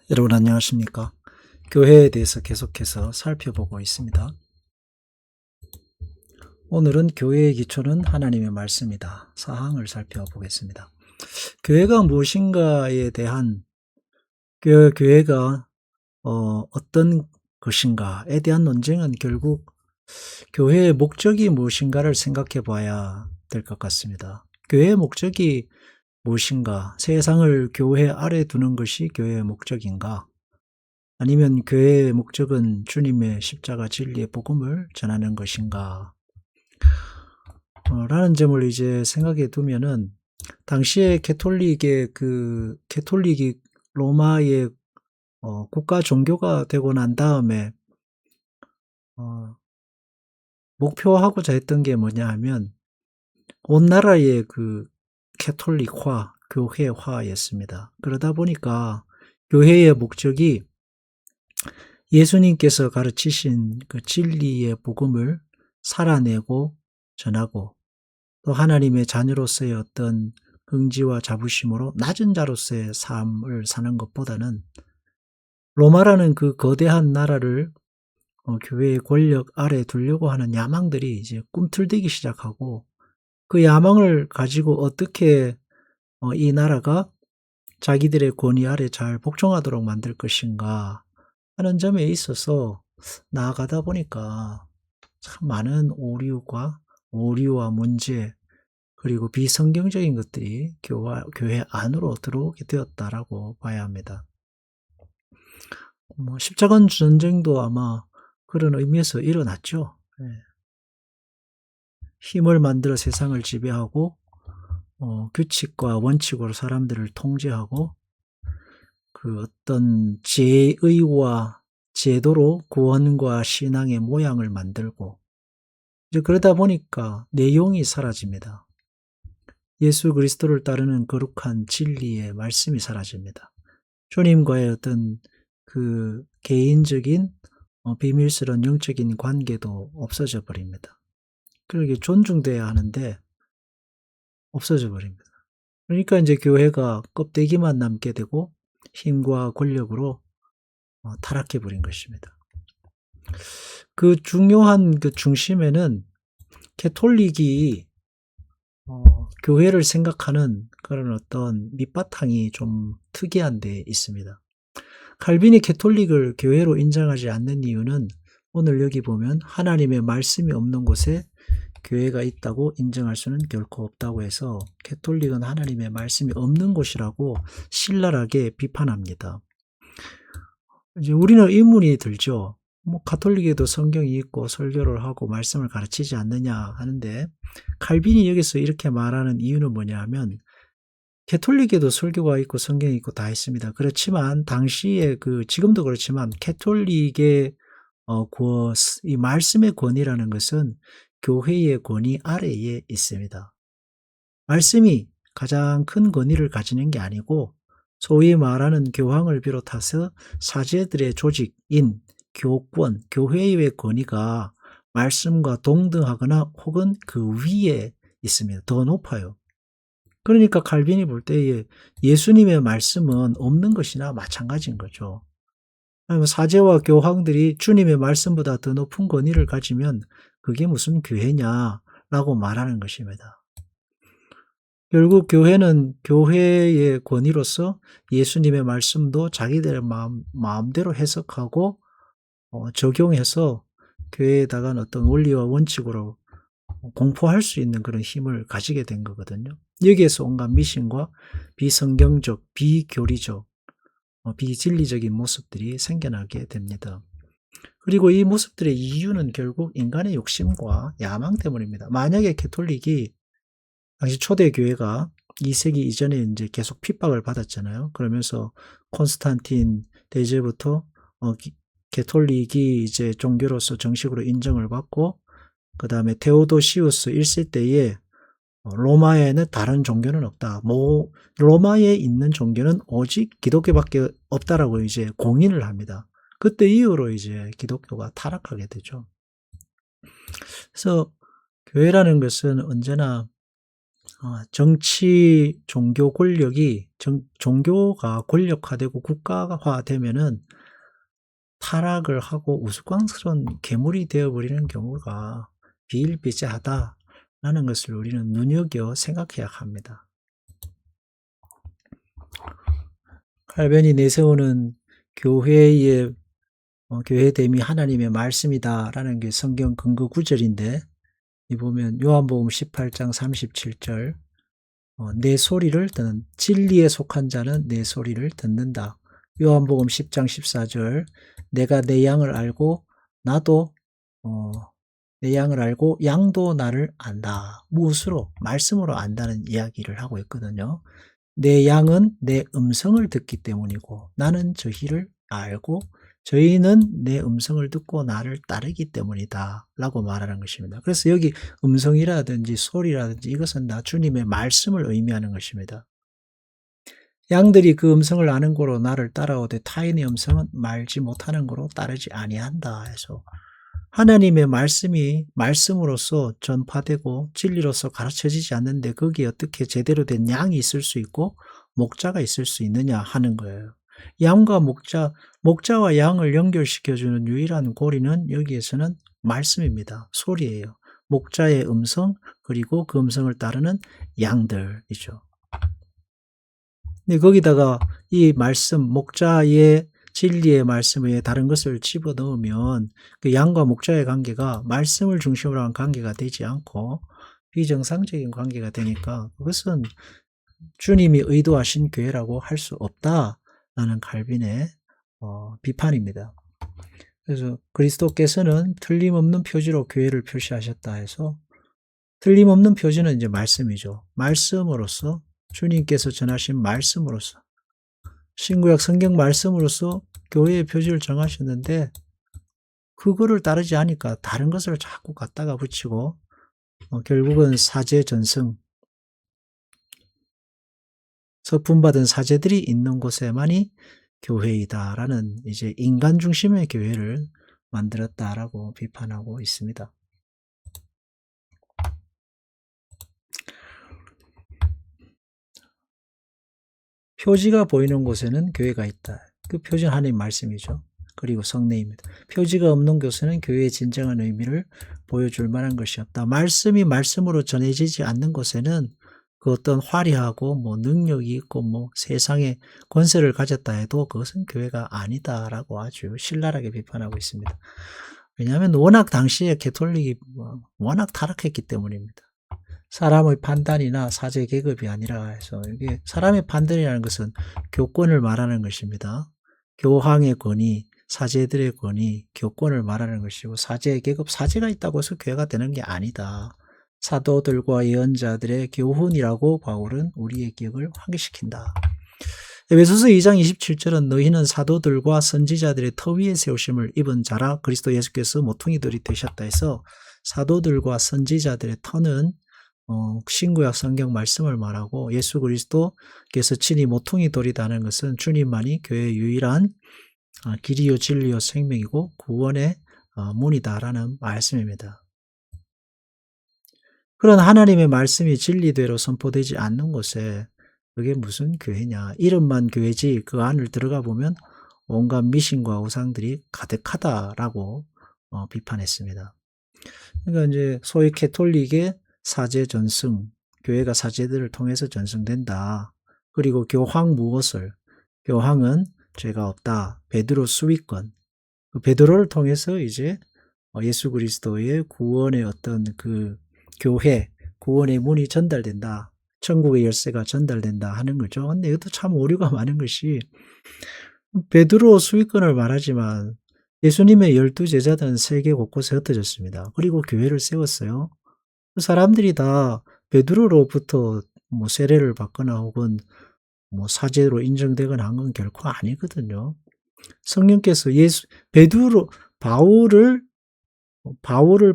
여러분 안녕하십니까? 교회에 대해서 계속해서 살펴보고 있습니다. 오늘은 교회의 기초는 하나님의 말씀이다. 사항을 살펴보겠습니다. 교회가 무엇인가에 대한 교회가 어떤 것인가에 대한 논쟁은 결국 교회의 목적이 무엇인가를 생각해 봐야 될 것 같습니다. 교회의 목적이 무엇인가? 세상을 교회 아래 두는 것이 교회의 목적인가? 아니면 교회의 목적은 주님의 십자가 진리의 복음을 전하는 것인가? 라는 점을 이제 생각해 두면은, 당시에 캐톨릭이 로마의 국가 종교가 되고 난 다음에, 어, 목표하고자 했던 게 뭐냐 하면, 온 나라의 캐톨릭화, 교회화였습니다. 그러다 보니까 교회의 목적이 예수님께서 가르치신 그 진리의 복음을 살아내고 전하고, 또 하나님의 자녀로서의 어떤 긍지와 자부심으로 낮은 자로서의 삶을 사는 것보다는 로마라는 그 거대한 나라를 교회의 권력 아래 두려고 하는 야망들이 이제 꿈틀대기 시작하고, 그 야망을 가지고 어떻게 이 나라가 자기들의 권위 아래 잘 복종하도록 만들 것인가 하는 점에 있어서 나아가다 보니까 참 많은 오류와 문제, 그리고 비성경적인 것들이 교회 안으로 들어오게 되었다라고 봐야 합니다. 십자가 전쟁도 아마 그런 의미에서 일어났죠. 예. 힘을 만들어 세상을 지배하고 규칙과 원칙으로 사람들을 통제하고, 그 어떤 제의와 제도로 구원과 신앙의 모양을 만들고, 이제 그러다 보니까 내용이 사라집니다. 예수 그리스도를 따르는 거룩한 진리의 말씀이 사라집니다. 주님과의 어떤 그 개인적인 비밀스러운 영적인 관계도 없어져 버립니다. 그러게 존중돼야 하는데 없어져 버립니다. 그러니까 이제 교회가 껍데기만 남게 되고 힘과 권력으로 타락해 버린 것입니다. 그 중요한 그 중심에는 캐톨릭이 교회를 생각하는 그런 어떤 밑바탕이 좀 특이한 데 있습니다. 칼빈이 캐톨릭을 교회로 인정하지 않는 이유는, 오늘 여기 보면 하나님의 말씀이 없는 곳에 교회가 있다고 인정할 수는 결코 없다고 해서 캐톨릭은 하나님의 말씀이 없는 곳이라고 신랄하게 비판합니다. 이제 우리는 의문이 들죠. 가톨릭에도 성경이 있고 설교를 하고 말씀을 가르치지 않느냐 하는데, 칼빈이 여기서 이렇게 말하는 이유는 뭐냐 하면, 캐톨릭에도 설교가 있고 성경이 있고 다 있습니다. 그렇지만 당시에 지금도 그렇지만 캐톨릭의 이 말씀의 권위라는 것은 교회의 권위 아래에 있습니다. 말씀이 가장 큰 권위를 가지는 게 아니고, 소위 말하는 교황을 비롯해서 사제들의 조직인 교권, 교회의 권위가 말씀과 동등하거나 혹은 그 위에 있습니다. 더 높아요. 그러니까 칼빈이 볼 때에 예수님의 말씀은 없는 것이나 마찬가지인 거죠. 사제와 교황들이 주님의 말씀보다 더 높은 권위를 가지면 그게 무슨 교회냐라고 말하는 것입니다. 결국 교회는 교회의 권위로서 예수님의 말씀도 자기들의 마음대로 해석하고 적용해서 교회에다가 어떤 원리와 원칙으로 공포할 수 있는 그런 힘을 가지게 된 거거든요. 여기에서 온갖 미신과 비성경적, 비교리적, 비진리적인 모습들이 생겨나게 됩니다. 그리고 이 모습들의 이유는 결국 인간의 욕심과 야망 때문입니다. 만약에 캐톨릭이, 당시 초대 교회가 2세기 이전에 이제 계속 핍박을 받았잖아요. 그러면서 콘스탄틴 대제부터 캐톨릭이 이제 종교로서 정식으로 인정을 받고, 그 다음에 테오도시우스 1세 때에 로마에는 다른 종교는 없다. 로마에 있는 종교는 오직 기독교밖에 없다라고 이제 공인을 합니다. 그때 이후로 이제 기독교가 타락하게 되죠. 그래서 교회라는 것은 언제나 정치, 종교 권력이 종교가 권력화되고 국가화되면은 타락을 하고 우스꽝스러운 괴물이 되어버리는 경우가 비일비재하다라는 것을 우리는 눈여겨 생각해야 합니다. 칼벤이 내세우는 교회의 교회됨이 하나님의 말씀이다라는 게 성경 근거 구절인데, 이 보면 요한복음 18장 37절, 내 소리를 듣는, 진리에 속한 자는 내 소리를 듣는다. 요한복음 10장 14절, 내가 내 양을 알고 나도 내 양을 알고 양도 나를 안다. 무엇으로? 말씀으로 안다는 이야기를 하고 있거든요. 내 양은 내 음성을 듣기 때문이고 나는 저희를 알고 저희는 내 음성을 듣고 나를 따르기 때문이다 라고 말하는 것입니다. 그래서 여기 음성이라든지 소리라든지 이것은 다 주님의 말씀을 의미하는 것입니다. 양들이 그 음성을 아는 거로 나를 따라오되 타인의 음성은 말지 못하는 거로 따르지 아니한다 해서, 하나님의 말씀이 말씀으로서 전파되고 진리로서 가르쳐지지 않는데 거기에 어떻게 제대로 된 양이 있을 수 있고 목자가 있을 수 있느냐 하는 거예요. 양과 목자와 양을 연결시켜주는 유일한 고리는 여기에서는 말씀입니다. 소리예요. 목자의 음성, 그리고 그 음성을 따르는 양들이죠. 근데 거기다가 이 말씀, 목자의 진리의 말씀에 다른 것을 집어넣으면 그 양과 목자의 관계가 말씀을 중심으로 한 관계가 되지 않고 비정상적인 관계가 되니까 그것은 주님이 의도하신 교회라고 할 수 없다라는 칼빈의 비판입니다. 그래서 그리스도께서는 틀림없는 표지로 교회를 표시하셨다 해서, 틀림없는 표지는 이제 말씀이죠. 말씀으로서, 주님께서 전하신 말씀으로서, 신구약 성경 말씀으로서 교회의 표지를 정하셨는데 그거를 따르지 않으니까 다른 것을 자꾸 갖다가 붙이고 결국은 사제 전승, 서품받은 사제들이 있는 곳에만이 교회이다라는 이제 인간 중심의 교회를 만들었다라고 비판하고 있습니다. 표지가 보이는 곳에는 교회가 있다. 그 표지는 하나님 말씀이죠. 그리고 성례입니다. 표지가 없는 곳에는 교회의 진정한 의미를 보여줄 만한 것이 없다. 말씀이 말씀으로 전해지지 않는 곳에는 그 어떤 화려하고 능력이 있고 세상에 권세를 가졌다 해도 그것은 교회가 아니다라고 아주 신랄하게 비판하고 있습니다. 왜냐하면 워낙 당시에 개톨릭이 워낙 타락했기 때문입니다. 사람의 판단이나 사제 계급이 아니라 해서, 이게 사람의 판단이라는 것은 교권을 말하는 것입니다. 교황의 권위, 사제들의 권위, 교권을 말하는 것이고, 사제 계급, 사제가 있다고 해서 교회가 되는 게 아니다. 사도들과 예언자들의 교훈이라고 바울은 우리의 기억을 환기시킨다. 에베소서 2장 27절은 너희는 사도들과 선지자들의 터 위에 세우심을 입은 자라 그리스도 예수께서 모퉁이들이 되셨다 해서, 사도들과 선지자들의 터는 신구약 성경 말씀을 말하고, 예수 그리스도께서 친히 모퉁이 돌이다는 것은 주님만이 교회의 유일한 길이요 진리요 생명이고 구원의 문이다라는 말씀입니다. 그런 하나님의 말씀이 진리대로 선포되지 않는 곳에 그게 무슨 교회냐, 이름만 교회지 그 안을 들어가 보면 온갖 미신과 우상들이 가득하다라고 비판했습니다. 그러니까 이제 소위 캐톨릭의 사제 전승, 교회가 사제들을 통해서 전승된다. 그리고 교황 무엇을, 교황은 죄가 없다. 베드로 수위권, 그 베드로를 통해서 이제 예수 그리스도의 구원의 어떤 그 교회, 구원의 문이 전달된다. 천국의 열쇠가 전달된다 하는 거죠. 근데 이것도 참 오류가 많은 것이, 베드로 수위권을 말하지만 예수님의 12제자들은 세계 곳곳에 흩어졌습니다. 그리고 교회를 세웠어요. 그 사람들이 다 베드로로부터 세례를 받거나 혹은 사제로 인정되거나 한 건 결코 아니거든요. 성령께서 바울을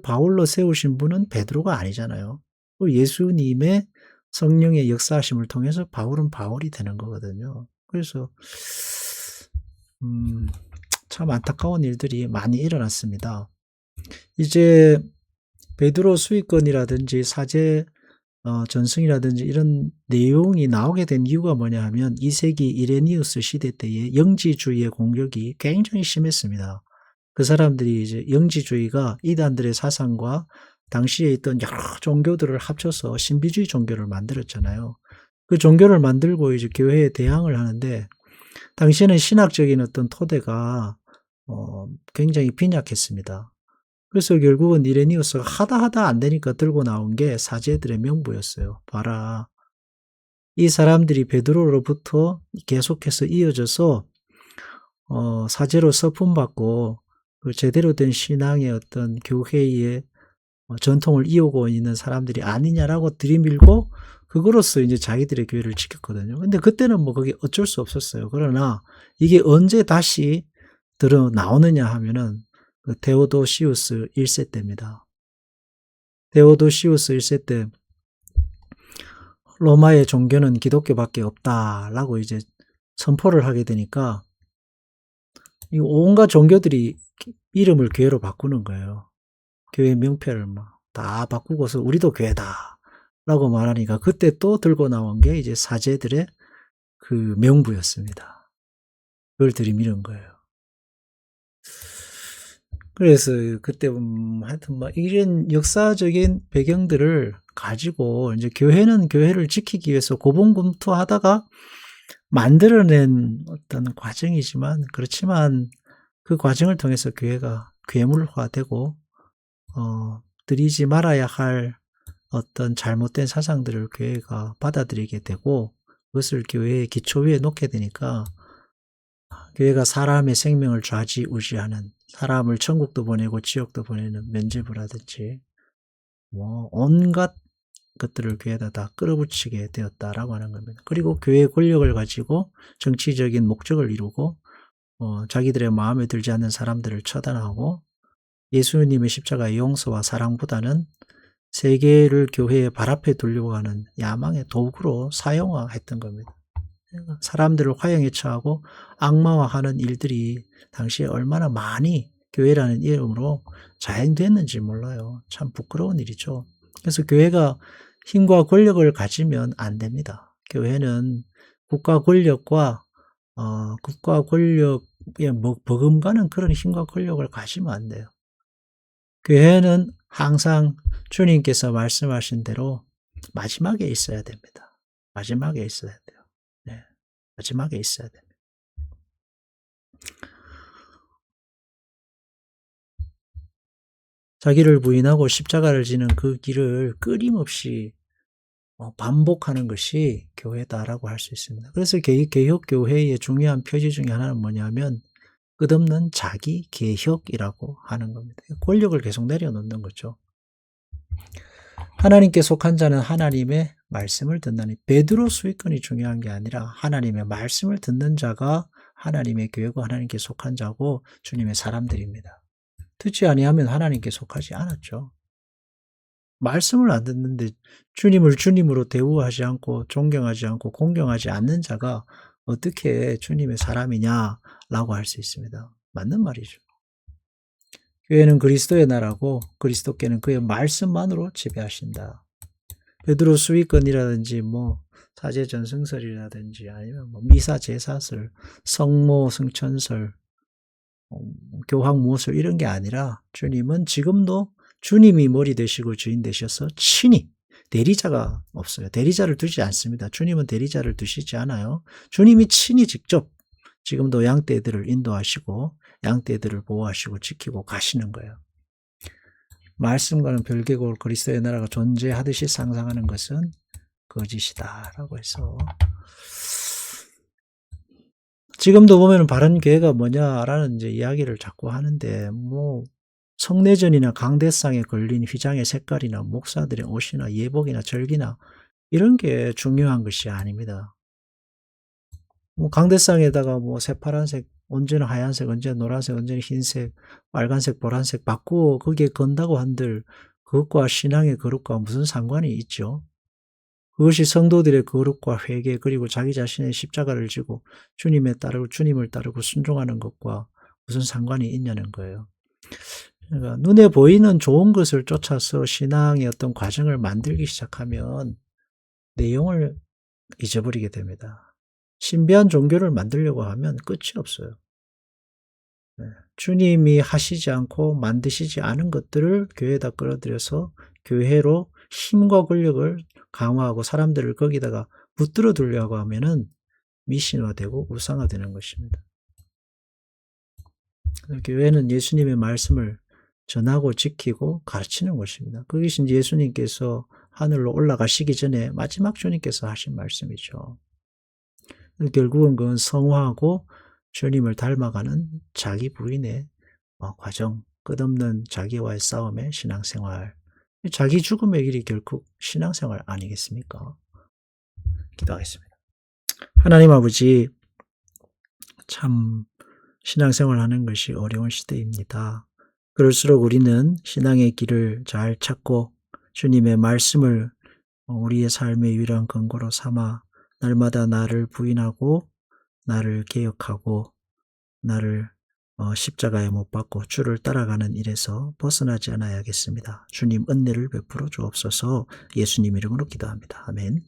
바울로 세우신 분은 베드로가 아니잖아요. 예수님의 성령의 역사하심을 통해서 바울은 바울이 되는 거거든요. 그래서 참 안타까운 일들이 많이 일어났습니다. 이제 베드로 수위권이라든지 사제 전승이라든지 이런 내용이 나오게 된 이유가 뭐냐 하면 2세기 이레니우스 시대 때에 영지주의의 공격이 굉장히 심했습니다. 그 사람들이 이제 영지주의가 이단들의 사상과 당시에 있던 여러 종교들을 합쳐서 신비주의 종교를 만들었잖아요. 그 종교를 만들고 이제 교회에 대항을 하는데 당시에는 신학적인 어떤 토대가 굉장히 빈약했습니다. 그래서 결국은 이레니우스가 하다 안 되니까 들고 나온 게 사제들의 명부였어요. 봐라. 이 사람들이 베드로로부터 계속해서 이어져서 사제로 서품받고 그 제대로 된 신앙의 어떤 교회의 전통을 이어오고 있는 사람들이 아니냐라고 들이밀고 그거로써 이제 자기들의 교회를 지켰거든요. 근데 그때는 뭐 그게 어쩔 수 없었어요. 그러나 이게 언제 다시 나오느냐 하면은 그 데오도시우스 1세 때입니다. 데오도시우스 1세 때 로마의 종교는 기독교밖에 없다라고 이제 선포를 하게 되니까 이 온갖 종교들이 이름을 교회로 바꾸는 거예요. 교회 명패를 막 다 바꾸고서 우리도 교회다라고 말하니까 그때 또 들고 나온 게 이제 사제들의 그 명부였습니다. 그걸 들이밀은 거예요. 그래서 그때 하여튼 막 이런 역사적인 배경들을 가지고 이제 교회는 교회를 지키기 위해서 고분고투하다가 만들어낸 어떤 과정이지만 그렇지만 그 과정을 통해서 교회가 괴물화되고 들이지 말아야 할 어떤 잘못된 사상들을 교회가 받아들이게 되고 그것을 교회의 기초 위에 놓게 되니까 교회가 사람의 생명을 좌지우지하는 사람을 천국도 보내고 지옥도 보내는 면죄부라든지 뭐 온갖 것들을 교회에다 다 끌어붙이게 되었다라고 하는 겁니다. 그리고 교회의 권력을 가지고 정치적인 목적을 이루고 자기들의 마음에 들지 않는 사람들을 처단하고 예수님의 십자가의 용서와 사랑보다는 세계를 교회의 발 앞에 두려고 하는 야망의 도구로 사용했던 겁니다. 사람들을 화형에 처하고 악마화하는 일들이 당시에 얼마나 많이 교회라는 이름으로 자행됐는지 몰라요. 참 부끄러운 일이죠. 그래서 교회가 힘과 권력을 가지면 안 됩니다. 교회는 국가 권력과 국가 권력에 버금가는 그런 힘과 권력을 가지면 안 돼요. 교회는 항상 주님께서 말씀하신 대로 마지막에 있어야 됩니다. 마지막에 있어야 돼요. 네, 마지막에 있어야 됩니다. 자기를 부인하고 십자가를 지는 그 길을 끊임없이 반복하는 것이 교회다라고 할 수 있습니다. 그래서 개혁교회의 중요한 표지 중에 하나는 뭐냐면 끝없는 자기 개혁이라고 하는 겁니다. 권력을 계속 내려놓는 거죠. 하나님께 속한 자는 하나님의 말씀을 듣나니 베드로 수익권이 중요한 게 아니라 하나님의 말씀을 듣는 자가 하나님의 교회고 하나님께 속한 자고 주님의 사람들입니다. 듣지 아니하면 하나님께 속하지 않았죠. 말씀을 안 듣는데 주님을 주님으로 대우하지 않고 존경하지 않고 공경하지 않는 자가 어떻게 주님의 사람이냐라고 할 수 있습니다. 맞는 말이죠. 교회는 그리스도의 나라고 그리스도께는 그의 말씀만으로 지배하신다. 베드로 수위권이라든지 뭐 사제 전승설이라든지 아니면 뭐 미사 제사설, 성모 승천설, 교황 모술 이런 게 아니라 주님은 지금도 주님이 머리 되시고 주인 되셔서 친히 대리자가 없어요. 대리자를 두지 않습니다. 주님은 대리자를 두시지 않아요. 주님이 친히 직접 지금도 양떼들을 인도하시고 양떼들을 보호하시고 지키고 가시는 거예요. 말씀과는 별개고 그리스도의 나라가 존재하듯이 상상하는 것은 거짓이다라고 해서 지금도 보면 바른 교회가 뭐냐라는 이제 이야기를 자꾸 하는데 뭐 성내전이나 강대상에 걸린 휘장의 색깔이나 목사들의 옷이나 예복이나 절기나 이런 게 중요한 것이 아닙니다. 뭐 강대상에다가 뭐 새파란색, 언제나 하얀색, 언제나 노란색, 언제나 흰색, 빨간색, 보란색 바꾸어 거기에 건다고 한들 그것과 신앙의 거룩과 무슨 상관이 있죠? 그것이 성도들의 거룩과 회개 그리고 자기 자신의 십자가를 지고 주님을 따르고 순종하는 것과 무슨 상관이 있냐는 거예요. 그러니까 눈에 보이는 좋은 것을 쫓아서 신앙의 어떤 과정을 만들기 시작하면 내용을 잊어버리게 됩니다. 신비한 종교를 만들려고 하면 끝이 없어요. 네. 주님이 하시지 않고 만드시지 않은 것들을 교회에다 끌어들여서 교회로 힘과 권력을 강화하고 사람들을 거기다가 붙들어 두려고 하면은 미신화되고 우상화되는 것입니다. 교회는 예수님의 말씀을 전하고 지키고 가르치는 것입니다. 그것이 예수님께서 하늘로 올라가시기 전에 마지막 주님께서 하신 말씀이죠. 결국은 그건 성화하고 주님을 닮아가는 자기 부인의 과정, 끝없는 자기와의 싸움의 신앙생활, 자기 죽음의 길이 결국 신앙생활 아니겠습니까? 기도하겠습니다. 하나님 아버지, 참 신앙생활 하는 것이 어려운 시대입니다. 그럴수록 우리는 신앙의 길을 잘 찾고 주님의 말씀을 우리의 삶의 유일한 근거로 삼아 날마다 나를 부인하고 나를 개혁하고 나를 십자가에 못 박고 주를 따라가는 일에서 벗어나지 않아야겠습니다. 주님 은혜를 베풀어 주옵소서. 예수님 이름으로 기도합니다. 아멘.